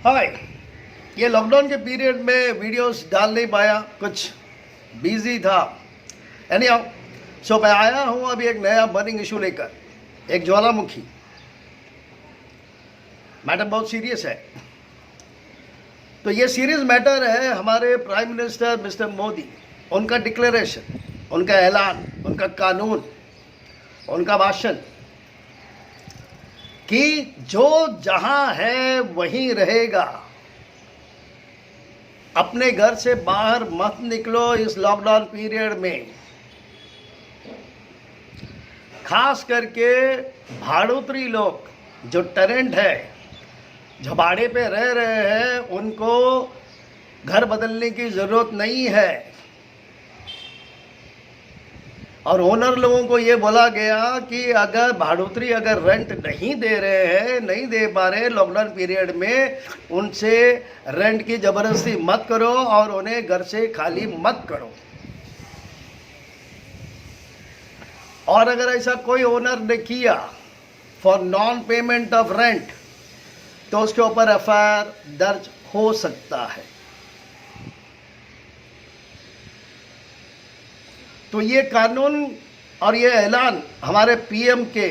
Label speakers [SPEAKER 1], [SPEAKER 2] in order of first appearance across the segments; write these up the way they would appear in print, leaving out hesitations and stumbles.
[SPEAKER 1] हाय। ये लॉकडाउन के पीरियड में वीडियोस डाल नहीं पाया, कुछ बिजी था। एनी हाउ, सो मैं आया हूँ अभी एक नया बर्निंग इशू लेकर, एक ज्वालामुखी मैटर बहुत सीरियस है। तो ये सीरियस मैटर है हमारे प्राइम मिनिस्टर मिस्टर मोदी, उनका डिक्लेरेशन, उनका ऐलान, उनका कानून, उनका भाषण कि जो जहां है वहीं रहेगा, अपने घर से बाहर मत निकलो इस लॉकडाउन पीरियड में। खास करके भाड़ोतरी लोग, जो टेनेंट है, जो भाड़े पे रह रहे हैं, उनको घर बदलने की ज़रूरत नहीं है। और ओनर लोगों को ये बोला गया कि अगर भाड़ोतरी अगर रेंट नहीं दे रहे हैं, नहीं दे पा रहे लॉकडाउन पीरियड में, उनसे रेंट की ज़बरदस्ती मत करो और उन्हें घर से खाली मत करो। और अगर ऐसा कोई ओनर ने किया for non payment of rent, तो उसके ऊपर एफआईआर दर्ज हो सकता है। तो ये कानून और ये ऐलान हमारे पीएम के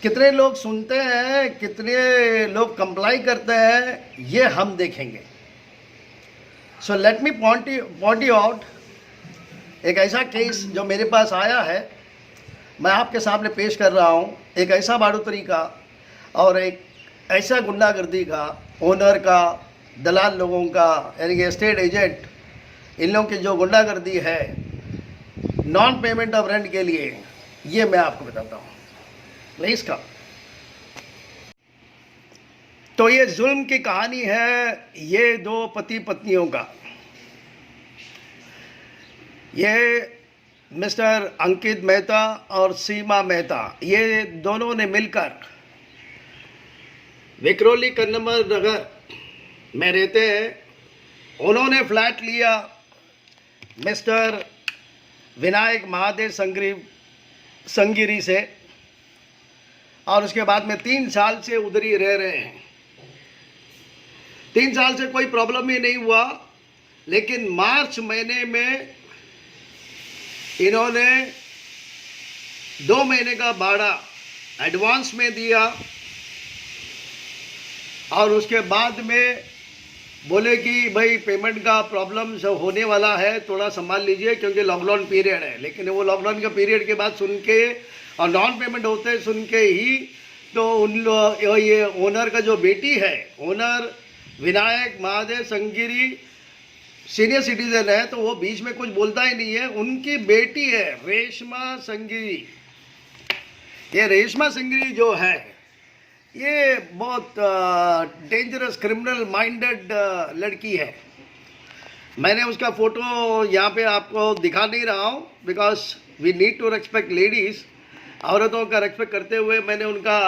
[SPEAKER 1] कितने लोग सुनते हैं, कितने लोग कंप्लाई करते हैं, ये हम देखेंगे। So let me point you out एक ऐसा केस जो मेरे पास आया है, मैं आपके सामने पेश कर रहा हूँ। एक ऐसा भाड़ोतरी का और एक ऐसा गुंडागर्दी का, ओनर का, दलाल लोगों का, यानी कि एस्टेट एजेंट, इन लोगों की जो गुंडागर्दी है नॉन पेमेंट ऑफ रेंट के लिए, ये मैं आपको बताता हूँ। प्लीज का तो ये जुल्म की कहानी है, ये दो पति पत्नियों का। ये मिस्टर अंकित मेहता और सीमा मेहता, ये दोनों ने मिलकर विक्रोली कन्नमर नगर में रहते हैं। उन्होंने फ्लैट लिया मिस्टर विनायक महादेव संगिरी से, और उसके बाद में 3 साल से उधर ही रह रहे हैं। 3 साल से कोई प्रॉब्लम ही नहीं हुआ, लेकिन मार्च महीने में इन्होंने 2 महीने का भाड़ा एडवांस में दिया और उसके बाद में बोले कि भाई पेमेंट का प्रॉब्लम सब होने वाला है, थोड़ा संभाल लीजिए क्योंकि लॉकडाउन पीरियड है। लेकिन वो लॉकडाउन के पीरियड के बाद सुन के और नॉन पेमेंट होते सुन के ही तो ये ओनर का जो बेटी है, owner Vinayak Mahadev Sangiri senior citizen है, तो वो बीच में कुछ बोलता ही नहीं है। उनकी बेटी है रेशमा संगिरी। ये रेशमा संगिरी जो है, ये बहुत डेंजरस क्रिमिनल माइंडेड लड़की है। मैंने उसका फ़ोटो यहाँ पे आपको दिखा नहीं रहा हूँ, because we need to respect ladies. औरतों का रेस्पेक्ट करते हुए मैंने उनका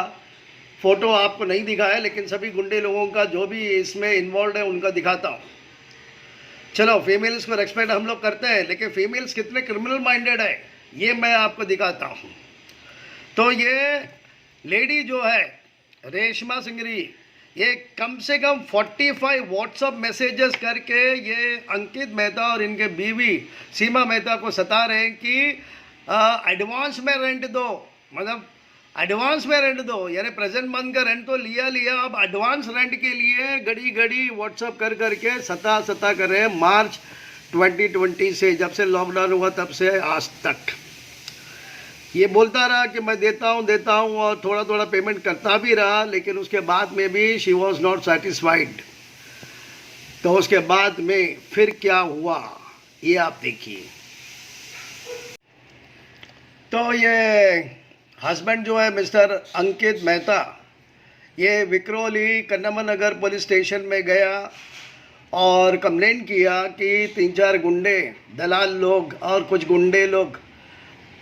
[SPEAKER 1] फ़ोटो आपको नहीं दिखाया, लेकिन सभी गुंडे लोगों का जो भी इसमें इन्वॉल्व है उनका दिखाता हूँ। चलो, फीमेल्स को रेस्पेक्ट हम लोग करते हैं, लेकिन फीमेल्स कितने क्रिमिनल माइंडेड है ये मैं आपको दिखाता हूँ। तो ये लेडी जो है रेशमा सिंगरी, ये कम से कम 45 व्हाट्सअप मैसेजेस करके ये अंकित मेहता और इनके बीवी सीमा मेहता को सता रहे हैं कि एडवांस में रेंट दो, मतलब एडवांस में रेंट दो। यानी प्रेजेंट मंथ का रेंट तो लिया, अब एडवांस रेंट के लिए घड़ी घड़ी व्हाट्सअप कर करके सता कर रहे हैं। मार्च 2020 से, जब से लॉकडाउन हुआ तब से आज तक ये बोलता रहा कि मैं देता हूँ और थोड़ा थोड़ा पेमेंट करता भी रहा, लेकिन उसके बाद में भी शी वॉज नॉट सेटिस्फाइड। तो उसके बाद में फिर क्या हुआ ये आप देखिए। तो ये हस्बैंड जो है मिस्टर अंकित मेहता, ये विक्रोली कन्नमर नगर पुलिस स्टेशन में गया और कंप्लेंट किया कि 3-4 गुंडे, दलाल लोग और कुछ गुंडे लोग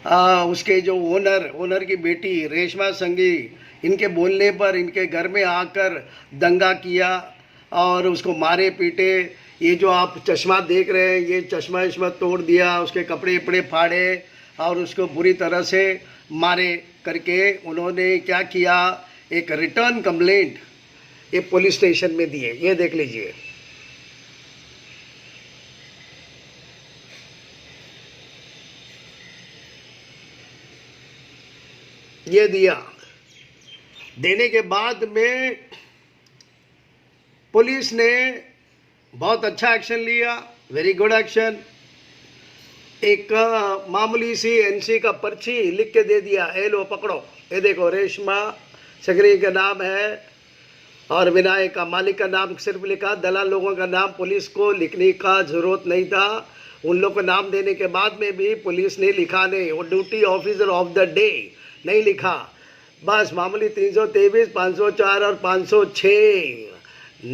[SPEAKER 1] उसके जो ओनर की बेटी रेशमा संगिरी, इनके बोलने पर इनके घर में आकर दंगा किया और उसको मारे पीटे। ये जो आप चश्मा देख रहे हैं, ये चश्मा तोड़ दिया, उसके कपड़े वपड़े फाड़े और उसको बुरी तरह से मारे करके उन्होंने क्या किया, एक रिटर्न कंप्लेंट ये पुलिस स्टेशन में दिए, ये देख लीजिए। ये दिया, देने के बाद में पुलिस ने बहुत अच्छा एक्शन लिया, वेरी गुड एक्शन। एक मामूली सी एनसी का पर्ची लिख के दे दिया, ए लो पकड़ो, ये देखो रेशमा संगरी का नाम है और विनायक का मालिक का नाम सिर्फ लिखा, दलाल लोगों का नाम पुलिस को लिखने का जरूरत नहीं था। उन लोगों को नाम देने के बाद में भी पुलिस ने लिखा नहीं, वो duty officer of the day नहीं लिखा, बस मामूली 323, 504 और 506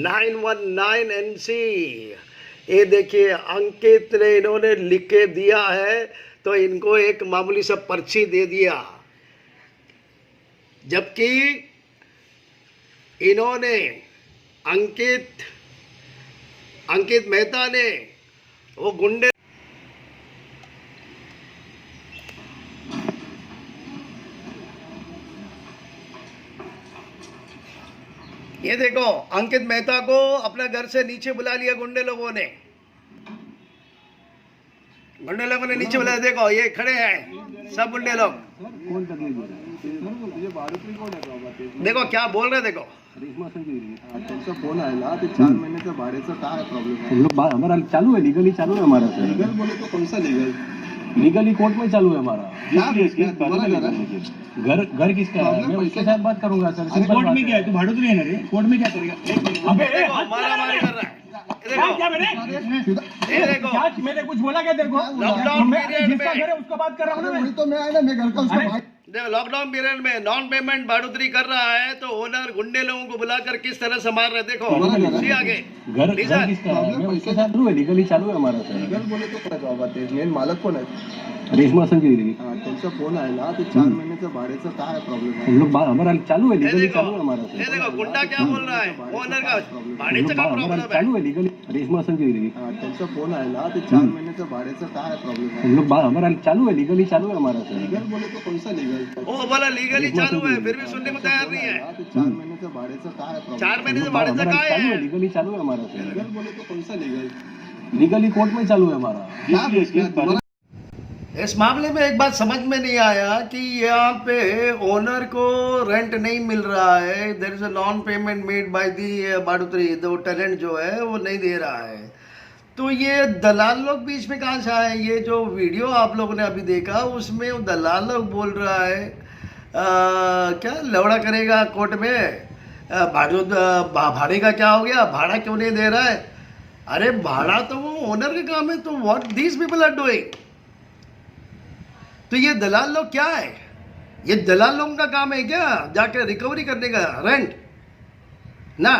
[SPEAKER 1] 919 एनसी। ये देखिए अंकित ने इन्होंने लिख के दिया है, तो इनको एक मामूली सा पर्ची दे दिया, जबकि इन्होंने अंकित मेहता ने वो गुंडे, ये देखो अंकित मेहता को अपने घर से नीचे बुला लिया गुंडे लोगों ने, नीचे बुलाया। देखो ये खड़े हैं सब गुंडे लोग, देखो क्या बोल रहे, देखो
[SPEAKER 2] त्यांचा फोन आला ते 4 महिन्याच्या भाड्याचं काय प्रॉब्लेम आहे? हम लोग हमारा चालू है, लीगली चालू है हमारा सर। लीगल बोले तो कौन सा लीगल? लीगली कोर्ट में चालू है हमारा। घर किसका है? मैं उसके साथ बात करूंगा सर। कोर्ट में क्या है? तू भाड़ू तो नहीं है रे, कोर्ट में क्या करेगा? अबे
[SPEAKER 1] मारामारी कर रहा है,
[SPEAKER 2] क्या क्या मैंने कुछ बोला क्या तेरे को?
[SPEAKER 1] लॉकडाउन पीरियड
[SPEAKER 2] जिसका घर है उसको बात कर रहा हूँ ना मैं। तो मैं आया ना, मैं घर का उसका
[SPEAKER 1] देखो लॉकडाउन पीरियड में नॉन पेमेंट बढ़ोतरी कर रहा है, तो ओनर गुंडे लोगों को बुलाकर किस तरह संभाल रहे, देखो सी आगे।
[SPEAKER 2] घर किसका है? मैं उसके साथ लीगली चालू है हमारा सर। लीगल बोले तो क्या जॉब आते मेन मालक कोण आहे? रेशमा संजय। त्यांचा फोन आला ते 4 महिन्याच्या भाड्याचं काय प्रॉब्लेम आहे? हम लोग हमारा चालू है, लीगली चालू है हमारा सर।
[SPEAKER 1] ये देखो गुंडा क्या बोल रहा है, ओनर का भाड़ेचं का प्रॉब्लेम है,
[SPEAKER 2] चालू है लीगली। रेशमा संजय। त्यांचा फोन आला ते 4 महिन्याच्या भाड्याचं काय प्रॉब्लेम आहे? हम लोग हमारा चालू है, लीगली चालू है हमारा सर। लीगल बोले तो कौन सा लीगल?
[SPEAKER 1] वो बोला लीगली चालू है, फिर भी सुनने को तैयार नहीं है।
[SPEAKER 2] 4 महिन्याच्या भाड्याचं काय प्रॉब्लेम?
[SPEAKER 1] 4 महीने भाड़ेचं काय है?
[SPEAKER 2] लीगली चालू है हमारा सर। लीगल बोले तो कौन सा लीगल? लीगली कोर्ट में चालू है हमारा।
[SPEAKER 1] इस मामले में एक बात समझ में नहीं आया कि यहाँ पे ओनर को रेंट नहीं मिल रहा है, there is a non payment made by the बाडूत्री, दो टेनेंट जो है वो नहीं दे रहा है। तो ये दलाल लोग बीच में कहाँ से आए? ये जो वीडियो आप लोगों ने अभी देखा उसमें वो दलाल लोग बोल रहा है क्या लवड़ा करेगा कोर्ट में, भाड़े का क्या हो गया, भाड़ा क्यों नहीं दे रहा है? अरे भाड़ा तो वो ओनर का काम है, तो what these people are doing? तो ये दलाल लोग क्या है? ये दलाल लोगों का काम है क्या जाके रिकवरी करने का रेंट? ना,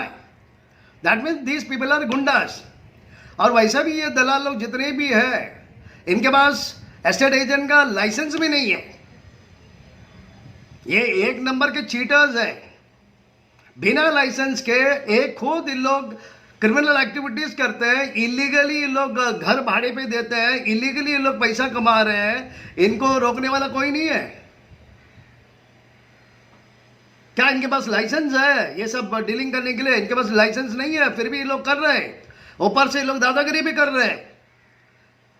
[SPEAKER 1] that means these people are goondas. और वैसा भी ये दलाल लोग जितने भी है, इनके पास एस्टेट एजेंट का लाइसेंस भी नहीं है, ये एक नंबर के चीटर्स हैं। बिना लाइसेंस के एक खुद इन लोग क्रिमिनल एक्टिविटीज करते हैं, इलीगली ये लोग घर भाड़े पे देते हैं, इलीगली ये लोग पैसा कमा रहे हैं, इनको रोकने वाला कोई नहीं है। क्या इनके पास लाइसेंस है ये सब डीलिंग करने के लिए? इनके पास लाइसेंस नहीं है, फिर भी ये लोग कर रहे हैं, ऊपर से ये लोग दादागिरी भी कर रहे हैं।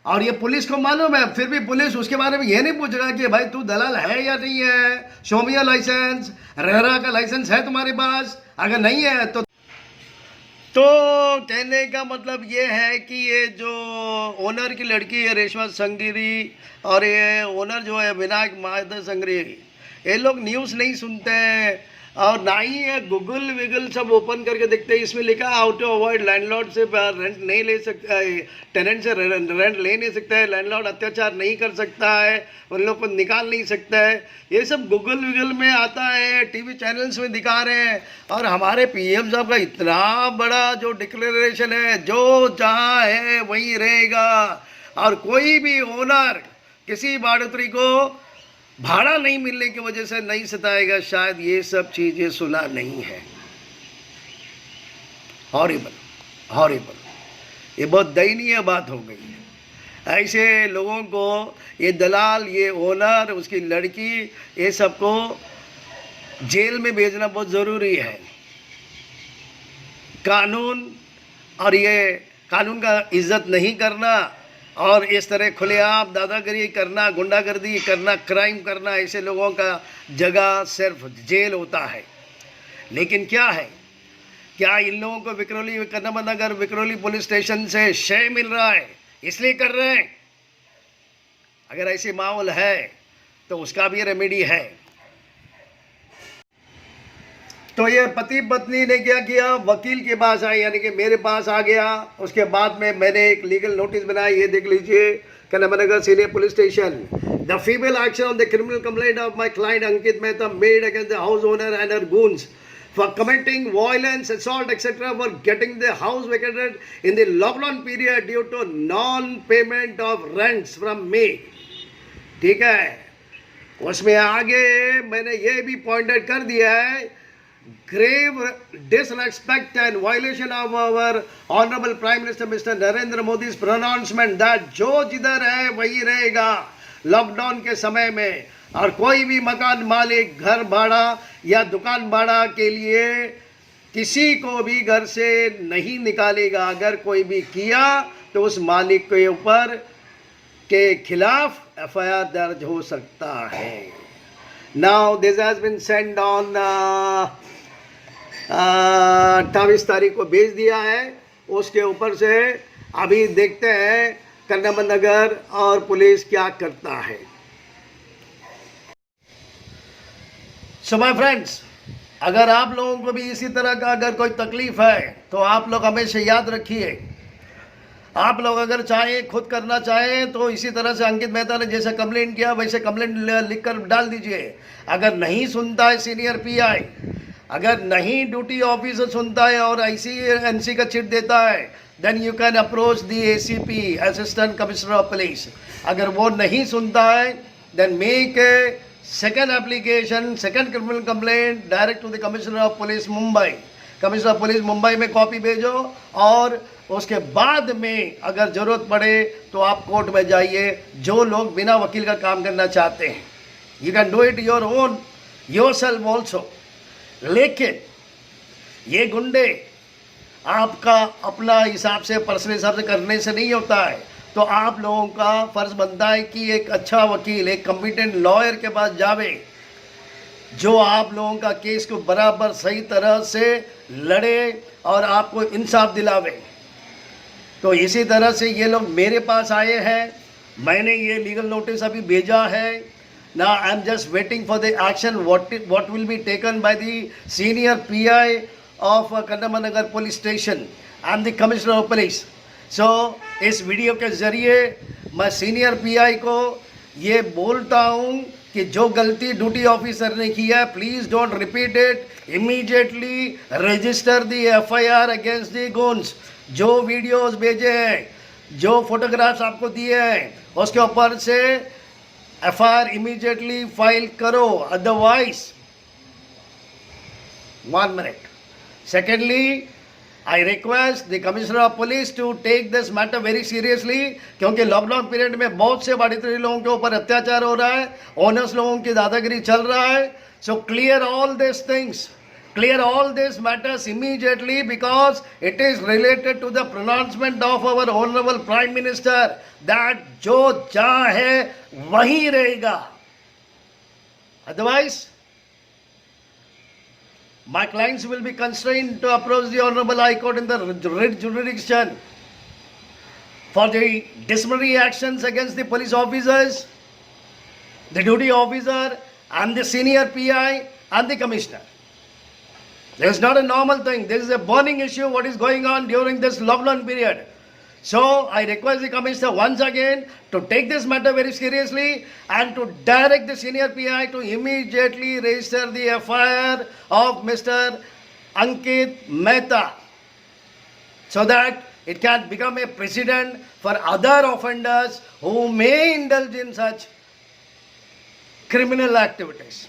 [SPEAKER 1] और ये पुलिस को मालूम है, फिर भी पुलिस उसके बारे में ये नहीं पूछेगा कि भाई तू दलाल है या नहीं है, show me your license, RERA का लाइसेंस है तुम्हारे पास? अगर नहीं है तो कहने का मतलब ये है कि ये जो ओनर की लड़की है रेशमा संगरी और ये ओनर जो है विनायक महादेव संगरी, ये लोग न्यूज़ नहीं सुनते हैं और ना ही ये गूगल विगल सब ओपन करके देखते हैं। इसमें लिखा हाउ टू अवॉइड लैंडलॉर्ड से रेंट नहीं ले सकता, टेनेंट से रेंट ले नहीं सकता है, लैंडलॉर्ड अत्याचार नहीं कर सकता है, उन लोग को निकाल नहीं सकता है। ये सब गूगल विगल में आता है, टीवी चैनल्स में दिखा रहे हैं। और हमारे पीएम साहब का इतना बड़ा जो डिक्लेरेशन है, जो जहाँ है वहीं रहेगा और कोई भी ओनर किसी बाड़ोतरी को भाड़ा नहीं मिलने की वजह से नहीं सताएगा। शायद ये सब चीज़ें सुना नहीं है। हॉरिबल, हॉरिबल, ये बहुत दयनीय बात हो गई है। ऐसे लोगों को ये दलाल, ये ओनर, उसकी लड़की, ये सबको जेल में भेजना बहुत ज़रूरी है। कानून और ये कानून का इज्जत नहीं करना और इस तरह खुलेआम दादागिरी करना, गुंडागर्दी करना, क्राइम करना, ऐसे लोगों का जगह सिर्फ जेल होता है। लेकिन क्या है, क्या इन लोगों को विक्रोली कन्नामनगर विक्रोली पुलिस स्टेशन से शय मिल रहा है इसलिए कर रहे हैं? अगर ऐसी माहौल है तो उसका भी रेमेडी है। तो ये पति पत्नी ने क्या किया, वकील के पास आए, यानी कि मेरे पास आ गया। उसके बाद में मैंने एक लीगल नोटिस बनाया, ये देख लीजिए, Kannamnagar senior police station. The female action on the criminal complaint of my client Ankit Mehta made against the house owner and her goons for committing violence, assault, etc. for getting the house vacated in the lockdown period due to non-payment of rents from me। ठीक है, उसमें आगे मैंने ये भी pointed कर दिया है, grave disrespect and violation of our honorable Prime Minister Mr. Narendra Modi's pronouncement that जो जिधर है वही रहेगा लॉकडाउन के समय में, और कोई भी मकान मालिक घर भाड़ा या दुकान भाड़ा के लिए किसी को भी घर से नहीं निकालेगा। अगर कोई भी किया तो उस मालिक के ऊपर के खिलाफ FIR दर्ज हो सकता है। Now this has been sent on 28 तारीख को भेज दिया है। उसके ऊपर से अभी देखते हैं कन्नामनगर और पुलिस क्या करता है। सो माय फ्रेंड्स, अगर आप लोगों को भी इसी तरह का अगर कोई तकलीफ है तो आप लोग हमेशा याद रखिए, आप लोग अगर चाहें खुद करना चाहें तो इसी तरह से अंकित मेहता ने जैसे कंप्लेंट किया वैसे कंप्लेंट लिखकर डाल दीजिए। अगर नहीं सुनता है सीनियर PI, अगर नहीं ड्यूटी ऑफिसर सुनता है और IC/NC का चिट देता है, then you can approach the ACP assistant commissioner of police. अगर वो नहीं सुनता है then make a second application, second criminal complaint direct to the commissioner of police Mumbai. Commissioner of police Mumbai में कॉपी भेजो और उसके बाद में अगर ज़रूरत पड़े तो आप कोर्ट में जाइए। जो लोग बिना वकील का काम करना चाहते हैं, you can do it your own your self also. लेकिन ये गुंडे आपका अपना हिसाब से, पर्सनल हिसाब से करने से नहीं होता है। तो आप लोगों का फ़र्ज़ बनता है कि एक अच्छा वकील, एक कॉम्पिटेंट लॉयर के पास जावे जो आप लोगों का केस को बराबर सही तरह से लड़े और आपको इंसाफ दिलावे। तो इसी तरह से ये लोग मेरे पास आए हैं, मैंने ये लीगल नोटिस अभी भेजा है। Now I am just waiting for the action what will be taken by the senior PI of Kannamnagar police station and the commissioner of police। So इस वीडियो के ज़रिए मैं सीनियर PI को ये बोलता हूँ कि जो गलती ड्यूटी ऑफिसर ने किया है, please don't repeat it, immediately register the FIR against the goons। जो वीडियोस भेजे हैं, जो फोटोग्राफ्स आपको दिए हैं, उसके ऊपर से FIR immediately फाइल करो, otherwise 1 minute। Secondly, I request the Commissioner of Police to take this matter very seriously, क्योंकि लॉकडाउन पीरियड में बहुत से बाड़ीतरी लोगों के ऊपर अत्याचार हो रहा है, ऑनर्स लोगों की दादागिरी चल रहा है। So clear all these things, clear all these matters immediately, because it is related to the pronouncement of our honorable Prime Minister that जो जहाँ है वहीं रहेगा। Otherwise, my clients will be constrained to approach the Honorable High Court in the writ jurisdiction for the disciplinary actions against the police officers, the duty officer, and the senior PI and the commissioner. This is not a normal thing. This is a burning issue what is going on during this lockdown period. So I request the commissioner once again to take this matter very seriously and to direct the senior PI to immediately register the FIR of Mr. Ankit Mehta, so that it can become a precedent for other offenders who may indulge in such criminal activities.